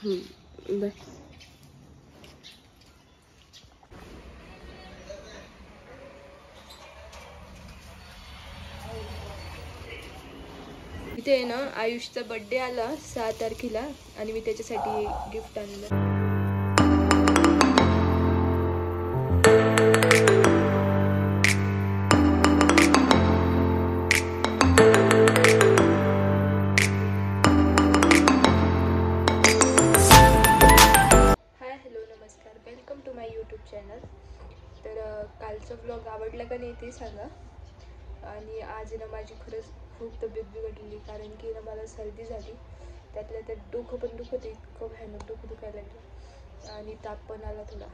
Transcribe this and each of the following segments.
Bye. इथे आहे ना आयुषचा बर्थडे आला 6 तारखेला आणि मी त्याच्यासाठी गिफ्ट आणलं. Welcome to my YouTube channel. तर कालचा व्लॉग आवडला का नाही ते सांगा. आणि आज ना माझी खरंच खूप तब्येत बिघडलेली, कारण की ना मला सर्दी झाली, त्यातल्या त्यात डोकं पण दुखत आहे, इतकं भयानक डोकं दुखायला लागलं आणि ताप पण आला थोडा.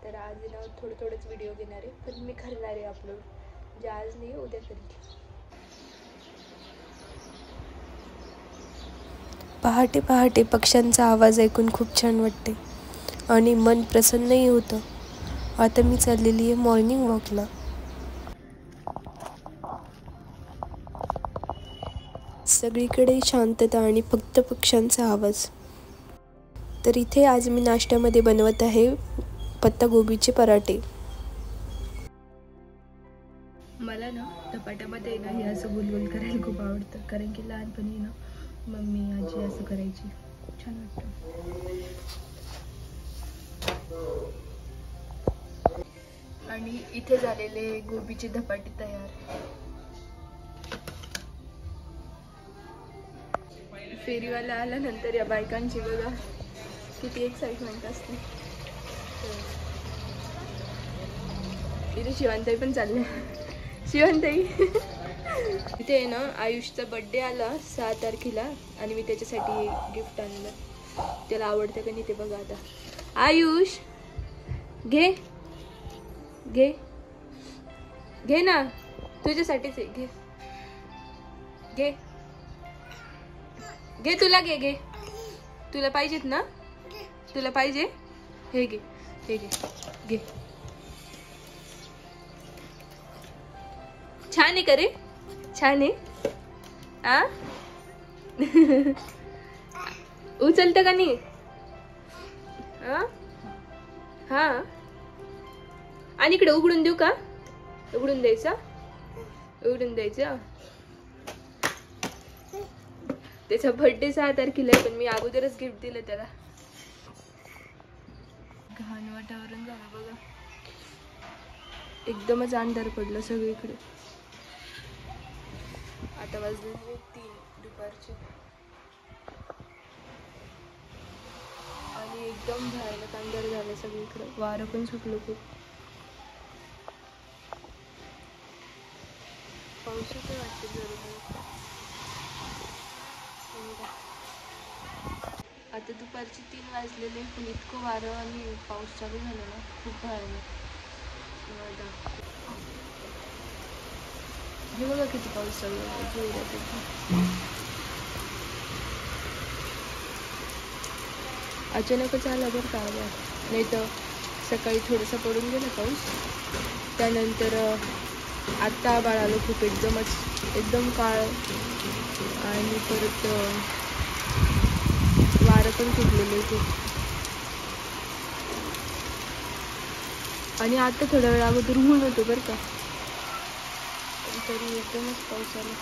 तर आज ना थोडंच व्हिडिओ घेणार आहे, पण मी करणार आहे अपलोड, म्हणजे आज नाही उद्या करेल. पहाटे पहाटे पक्ष्यांचा आवाज ऐकून खूप छान वाटते आणि मन प्रसन्नही होतं. आता मी चाललेली आहे मॉर्निंग वॉकला. सगळीकडे शांतता आणि फक्त पक्ष्यांचा आवाज. तर इथे आज मी नाश्त्यामध्ये बनवत आहे पत्तागोबीचे पराठे. मला ना धपाट्यामध्ये ना हे असं गोल करायला खूप आवडतं, कारण की लहानपणी ना मम्मी आजी असं करायची, खूप छान वाटतं. आणि इथे झालेले गोबीचे धपाटे तयार. फेरीवाला आल्यानंतर या बायकांची बघा किती एक्साइटमेंट असते. इथे शिवांताई पण चालले. शिवांताई इथे आहे ना आयुषचा बर्थडे आला 6 तारखेला आणि मी त्याच्यासाठी गिफ्ट आणलं. त्याला आवडतं का नाही ते बघा. आता आयुष घे घे घे ना, तुझ्यासाठीच आहे, घे घे घे, तुला घे घे, तुला पाहिजेत ना, तुला पाहिजे, हे घे हे घे घे. छान आहे का रे, छान आहे. आ उचलतं का नाही? हा, आणि इकडे उघडून देऊ का? उघडून द्यायचा, उघडून द्यायचा. त्याचा बर्थडे 6 तारखेला आहे, पण मी अगोदरच गिफ्ट दिलं त्याला. घाण वातावरण झालं बघा, एकदमच अंधार पडलं सगळीकडे. आता वाजले 3 दुपारचे आणि एकदम भयानक अंधार झालं सगळीकडे. वारं पण सुटलं खूप. पाऊस पण वाटतं जरूर. आता दुपारचे 3 वाजलेले, पण इतकं वारं आणि पाऊस चालू झाला ना, खूप भयानक. हे बघा किती पाऊस चालू आहे. अचानकच आला बरं का, नाही तर सकाळी थोडासा पडून गेला पाऊस, त्यानंतर आत्ता आभाळ आलं खूप, एकदम काळ, आणि परत वारं पण सुटलेलं खूप. आणि आता थोड्या वेळ अगोदर ऊन होतं बरं का, तरी एकदमच पाऊस आला.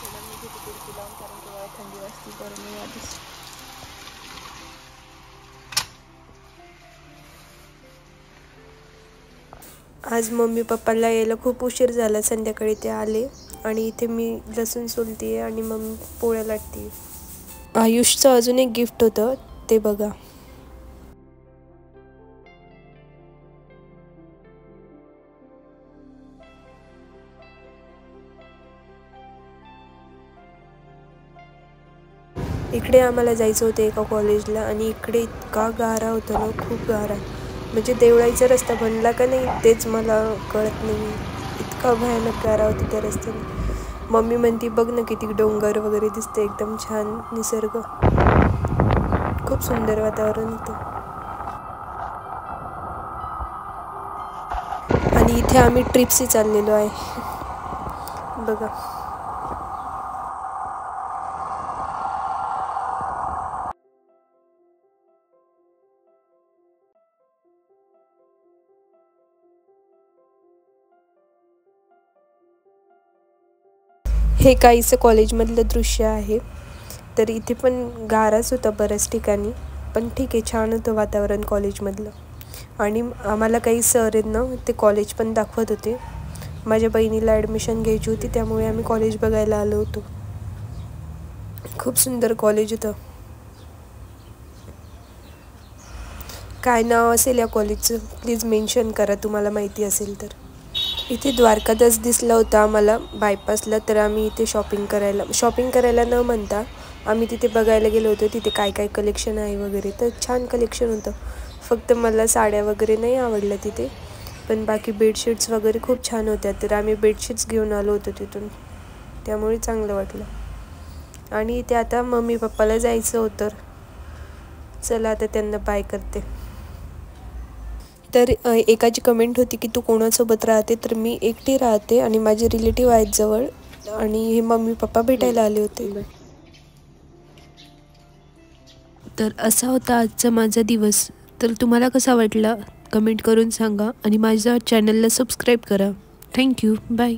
त्याला मी घेते कुर्ती लावून, कारण तेव्हा थंडी वाजते, बरं मी आधीच. आज मम्मी पप्पाला यायला खूप उशीर झाला. संध्याकाळी ते आले आणि इथे मी लसूण सोलते आणि मम्मी पोळ्या लाटते. आयुषचं अजून एक गिफ्ट होतं, ते बघा. इकडे आम्हाला जायचं होतं एका कॉलेजला, आणि इकडे इतका गारा होता ना, खूप गारा. म्हणजे देवळाईचा रस्ता बनला का नाही तेच मला कळत नाही, इतका भयानक गारा होता त्या रस्त्याने. मम्मी म्हणती बघ ना किती डोंगर वगैरे दिसते, एकदम छान निसर्ग, खूप सुंदर वातावरण होतं. आणि इथे आम्ही ट्रिपशी चाललेलो आहे बघा. हे काहीसं कॉलेजमधलं दृश्य आहे. तर इथे पण गाराच होता बऱ्याच ठिकाणी, पण ठीक आहे, छान होतं वातावरण कॉलेजमधलं. आणि आम्हाला काही सर आहेत ना, ते कॉलेज पण दाखवत होते. माझ्या बहिणीला ॲडमिशन घ्यायची होती, त्यामुळे आम्ही कॉलेज बघायला आलो होतो. खूप सुंदर कॉलेज होतं. काय नाव असेल या कॉलेजचं प्लीज मेन्शन करा, तुम्हाला माहिती असेल तर. इथे द्वारकादास दिसला होता आम्हाला बायपासला, तर आम्ही इथे शॉपिंग करायला न म्हणता आम्ही तिथे बघायला गेलो होतो तिथे काय काय कलेक्शन आहे वगैरे. तर छान कलेक्शन होतं. फक्त मला साड्या वगैरे नाही आवडल्या तिथे, पण बाकी बेडशीट्स वगैरे खूप छान होत्या. तर आम्ही बेडशीट्स घेऊन आलो होतो तिथून, त्यामुळे चांगलं वाटलं. आणि इथे आता मम्मी पप्पाला जायचं होतं. चला आता त्यांना बाय करते. तर एकाची कमेंट होती की तू कोणासोबत राहते, तर मी एकटी राहते आणि माझे रिलेटिव्ह आहेत जवळ, आणि हे मम्मी पप्पा भेटायला आले होते. तर असा होता आजचा माझा दिवस. तर तुम्हाला कसा वाटला कमेंट करून सांगा, आणि माझ्या चॅनलला सबस्क्राईब करा. थँक्यू. बाय.